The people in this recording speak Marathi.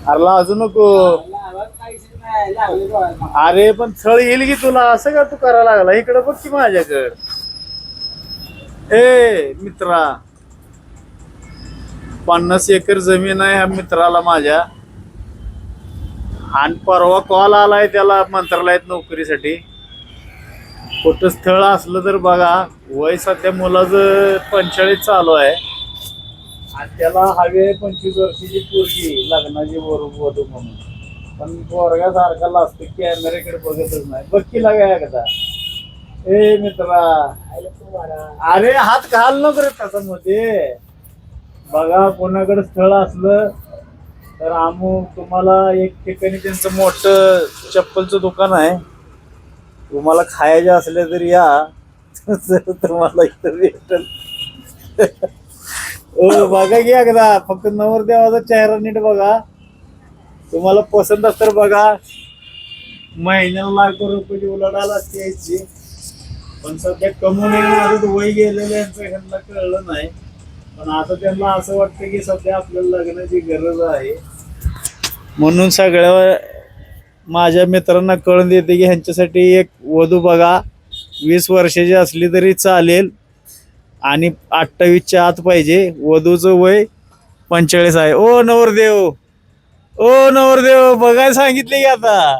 अरे लाजू नको. अरे पण थळ येईल की तुला, असं का तू करायला लागला? इकडं बघ की माझ्याकडं. ए मित्रा, 50 एकर जमीन आहे ह्या मित्राला माझ्या. आणि परवा कॉल आलाय त्याला मंत्रालयात नोकरीसाठी. कुठं स्थळ असलं तर बघा. वय सध्या मुलाचं 45 चालू आहे आणि त्याला हवे 25 वर्षाची पोरगी लग्नाची वधू म्हणून. पण पोरगा सारखा लागतो, कॅमेऱ्याकडे बघतच नाही. बघ की लागा एकदा. ए मित्रा, अरे हात घाल नको रे त्याच्यामध्ये. बघा कोणाकडे स्थळ असलं तर तुम्हाला एक ठिकाणी त्यांचं मोठं चप्पलचं दुकान आहे. तुम्हाला खायचे असले तर या. तुम्हाला इथं भेटल. हो बघा की एकदा, फक्त नवरदेवाचा चेहरा नीट बघा. तुम्हाला पसंत असत तर बघा. महिन्याला लाख रुपयाची उलाढाल असते यायची. पण सध्या कमवून माझं वय गेलेलं यांचं ह्यांना कळलं नाही. पण आता त्यांना असं वाटतं की सध्या आपल्याला लग्नाची गरज आहे. म्हणून सगळ्या माझ्या मित्रांना कळून देते की ह्यांच्यासाठी एक वधू बघा. 20 वर्षाची असली तरी चालेल आणि 28च्या आत पाहिजे. वधूचं वय 45 आहे. ओ नवरदेव, ओ नवरदेव, बघायला सांगितले की आता.